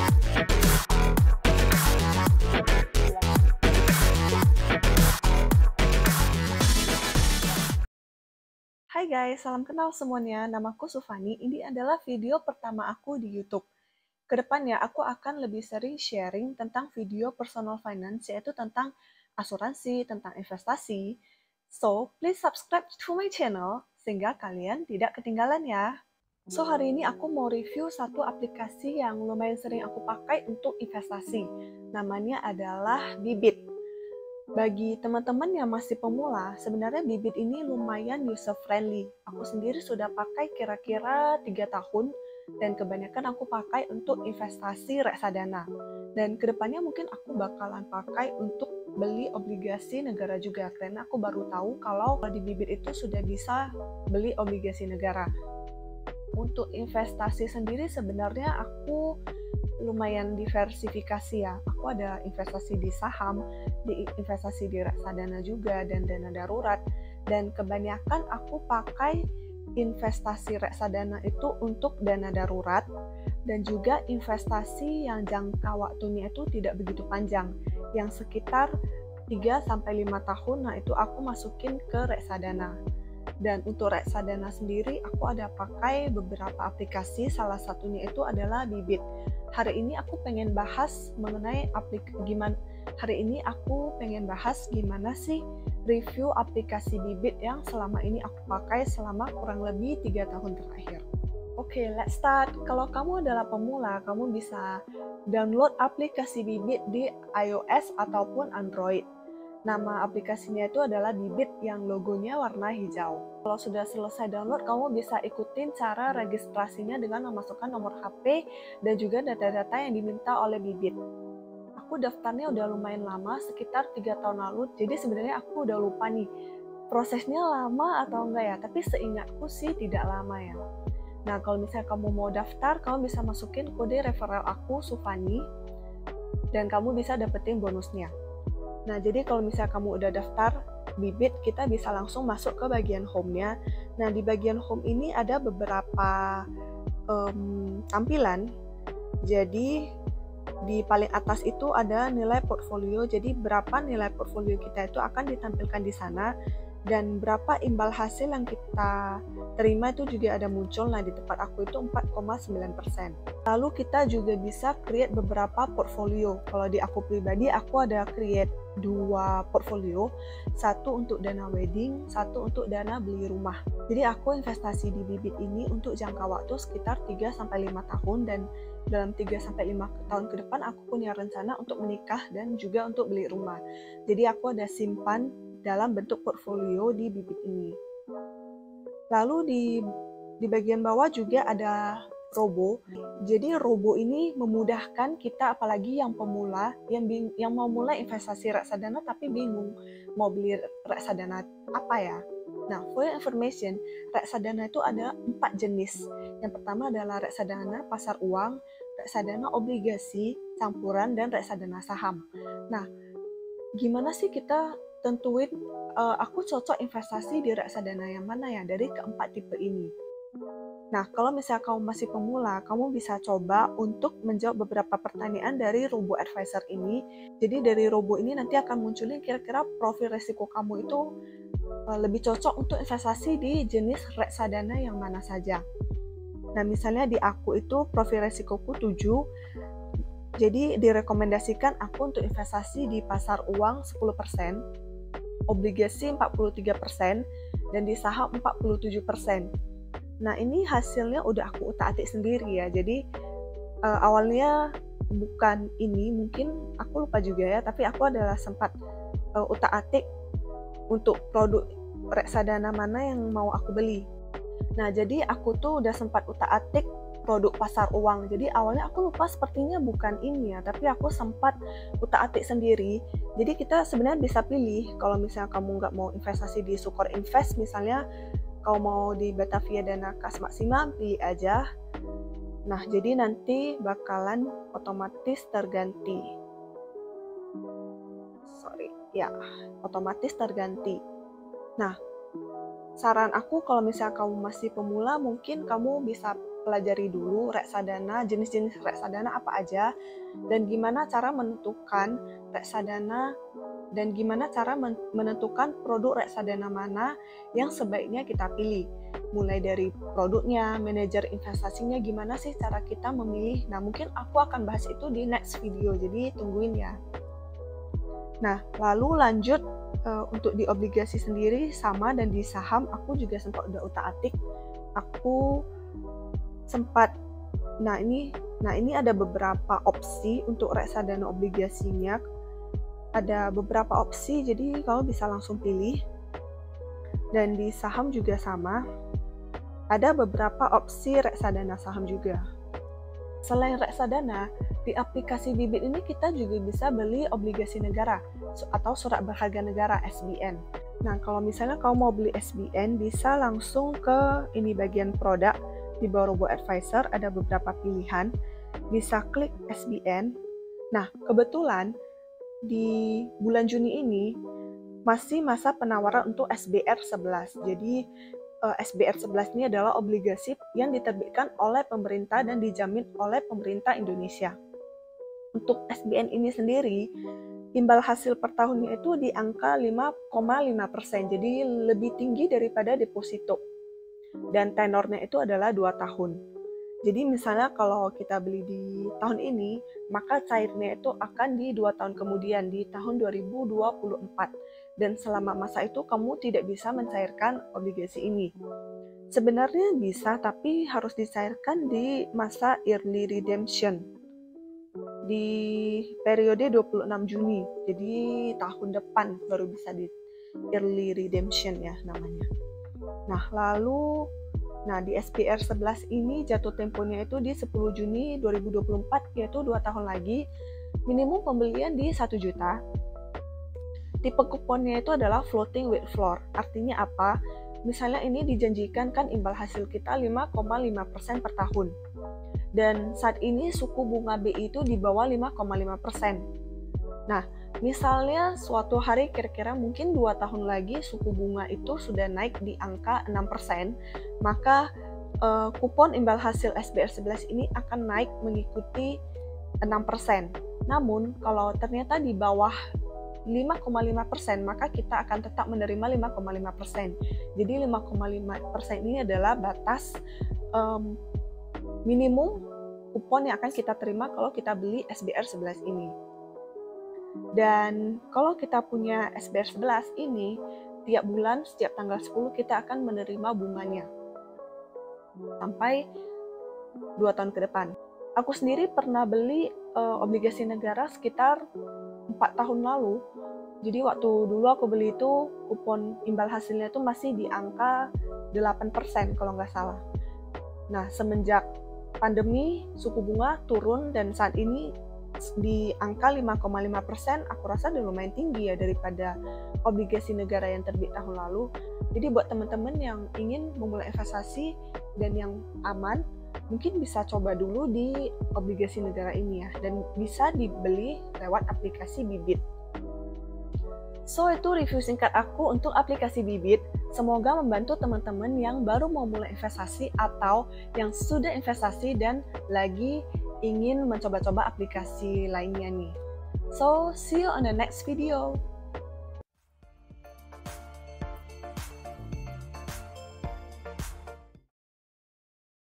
Hai guys, salam kenal semuanya. Namaku Sufani. Ini adalah video pertama aku di YouTube. Kedepannya aku akan lebih sering sharing tentang video personal finance, yaitu tentang asuransi, tentang investasi. So, please subscribe to my channel sehingga kalian tidak ketinggalan ya. So, hari ini aku mau review satu aplikasi yang lumayan sering aku pakai untuk investasi. Namanya adalah Bybit. Bagi teman-teman yang masih pemula, sebenarnya Bybit ini lumayan user-friendly. Aku sendiri sudah pakai kira-kira 3 tahun, dan kebanyakan aku pakai untuk investasi reksadana. Dan kedepannya mungkin aku bakalan pakai untuk beli obligasi negara juga, karena aku baru tahu kalau di Bybit itu sudah bisa beli obligasi negara. Untuk investasi sendiri sebenarnya aku lumayan diversifikasi ya. Aku ada investasi di saham, investasi di reksadana juga, dan dana darurat. Dan kebanyakan aku pakai investasi reksadana itu untuk dana darurat, dan juga investasi yang jangka waktunya itu tidak begitu panjang, yang sekitar 3-5 tahun. Nah, itu aku masukin ke reksadana. Dan untuk reksadana sendiri aku ada pakai beberapa aplikasi, salah satunya itu adalah Bybit. Hari ini aku pengen bahas mengenai gimana sih review aplikasi Bybit yang selama ini aku pakai selama kurang lebih 3 tahun terakhir. Oke, let's start. Kalau kamu adalah pemula, kamu bisa download aplikasi Bybit di iOS ataupun Android. Nama aplikasinya itu adalah Bybit yang logonya warna hijau. Kalau sudah selesai download, kamu bisa ikutin cara registrasinya dengan memasukkan nomor HP dan juga data-data yang diminta oleh Bybit. Aku daftarnya udah lumayan lama, sekitar 3 tahun lalu, jadi sebenarnya aku udah lupa nih, prosesnya lama atau enggak ya, tapi seingatku sih tidak lama ya. Nah, kalau misalnya kamu mau daftar, kamu bisa masukin kode referral aku, Sufani, dan kamu bisa dapetin bonusnya. Nah, jadi kalau misalnya kamu udah daftar Bybit, kita bisa langsung masuk ke bagian home-nya. Nah, di bagian home ini ada beberapa tampilan. Jadi, di paling atas itu ada nilai portfolio. Jadi, berapa nilai portfolio kita itu akan ditampilkan di sana. Dan berapa imbal hasil yang kita terima itu juga ada muncul. Nah, di tempat aku itu 4,9%. Lalu kita juga bisa create beberapa portfolio. Kalau di aku pribadi, aku ada create 2 portfolio, satu untuk dana wedding, satu untuk dana beli rumah. Jadi aku investasi di Bybit ini untuk jangka waktu sekitar 3-5 tahun, dan dalam 3-5 tahun ke depan aku punya rencana untuk menikah dan juga untuk beli rumah. Jadi aku ada simpan dalam bentuk portfolio di Bybit ini. Lalu di bagian bawah juga ada Robo. Jadi Robo ini memudahkan kita, apalagi yang pemula, yang mau mulai investasi reksadana tapi bingung mau beli reksadana apa ya. Nah, for your information, reksadana itu ada 4 jenis. Yang pertama adalah reksadana pasar uang, reksadana obligasi, campuran, dan reksadana saham. Nah, gimana sih kita tentuin aku cocok investasi di reksadana yang mana ya dari keempat tipe ini? Nah, kalau misalnya kamu masih pemula, kamu bisa coba untuk menjawab beberapa pertanyaan dari Robo Advisor ini. Jadi dari Robo ini nanti akan munculin kira-kira profil resiko kamu itu lebih cocok untuk investasi di jenis reksadana yang mana saja. Nah, misalnya di aku itu profil resikoku 7, jadi direkomendasikan aku untuk investasi di pasar uang 10%, obligasi 43%, dan di saham 47%. Nah, ini hasilnya udah aku utak-atik sendiri ya. Jadi awalnya bukan ini, mungkin aku lupa juga ya, tapi aku adalah sempat utak-atik untuk produk reksadana mana yang mau aku beli. Nah, jadi aku tuh udah sempat utak-atik produk pasar uang. Jadi awalnya aku lupa, sepertinya bukan ini ya, tapi aku sempat utak-atik sendiri. Jadi kita sebenarnya bisa pilih, kalau misalnya kamu nggak mau investasi di Sukor Invest misalnya, kalau mau di Batavia Dana Kas Maksima, pilih aja. Nah, jadi nanti bakalan otomatis terganti. Otomatis terganti. Nah, saran aku kalau misalnya kamu masih pemula, mungkin kamu bisa pelajari dulu reksadana, jenis-jenis reksadana apa aja, dan gimana cara menentukan reksadana, dan gimana cara menentukan produk reksadana mana yang sebaiknya kita pilih. Mulai dari produknya, manajer investasinya, gimana sih cara kita memilih. Nah, mungkin aku akan bahas itu di next video, jadi tungguin ya. Nah, lalu lanjut untuk di obligasi sendiri sama, dan di saham aku juga sempat udah utak-atik. Aku sempat ini ada beberapa opsi untuk reksadana obligasinya. Ada beberapa opsi, jadi kamu bisa langsung pilih. Dan di saham juga sama. Ada beberapa opsi reksadana saham juga. Selain reksadana, di aplikasi Bibit ini kita juga bisa beli obligasi negara atau surat berharga negara (SBN). Nah, kalau misalnya kamu mau beli SBN, bisa langsung ke ini bagian produk di bawah Robo Advisor, ada beberapa pilihan. Bisa klik SBN. Nah, kebetulan di bulan Juni ini masih masa penawaran untuk SBR 11. Jadi SBR 11 ini adalah obligasi yang diterbitkan oleh pemerintah dan dijamin oleh pemerintah Indonesia. Untuk SBN ini sendiri, imbal hasil per tahunnya itu di angka 5,5%, jadi lebih tinggi daripada deposito. Dan tenornya itu adalah 2 tahun. Jadi misalnya kalau kita beli di tahun ini, maka cairnya itu akan di 2 tahun kemudian, di tahun 2024. Dan selama masa itu kamu tidak bisa mencairkan obligasi ini. Sebenarnya bisa, tapi harus dicairkan di masa early redemption. Di periode 26 Juni, jadi tahun depan baru bisa di early redemption ya namanya. Nah, lalu di SBR 11 ini jatuh temponya itu di 10 Juni 2024, yaitu 2 tahun lagi. Minimum pembelian di 1 juta. Tipe kuponnya itu adalah floating with floor. Artinya apa? Misalnya ini dijanjikan kan imbal hasil kita 5,5% per tahun. Dan saat ini suku bunga BI itu di bawah 5,5%. Nah, misalnya suatu hari kira-kira mungkin 2 tahun lagi suku bunga itu sudah naik di angka 6%, maka kupon imbal hasil SBR 11 ini akan naik mengikuti 6%. Namun, kalau ternyata di bawah 5,5%, maka kita akan tetap menerima 5,5%. Jadi 5,5% ini adalah batas minimum kupon yang akan kita terima kalau kita beli SBR 11 ini. Dan kalau kita punya SBR 11 ini, tiap bulan setiap tanggal 10 kita akan menerima bunganya sampai 2 tahun ke depan. Aku sendiri pernah beli obligasi negara sekitar 4 tahun lalu. Jadi waktu dulu aku beli itu kupon imbal hasilnya itu masih di angka 8% kalau nggak salah. Nah, semenjak pandemi suku bunga turun dan saat ini di angka 5,5%, aku rasa udah lumayan tinggi ya daripada obligasi negara yang terbit tahun lalu. Jadi buat teman-teman yang ingin memulai investasi dan yang aman, mungkin bisa coba dulu di obligasi negara ini ya, dan bisa dibeli lewat aplikasi Bibit. So, itu review singkat aku untuk aplikasi Bibit. Semoga membantu teman-teman yang baru mau mulai investasi atau yang sudah investasi dan lagi ingin mencoba-coba aplikasi lainnya nih. So, see you on the next video.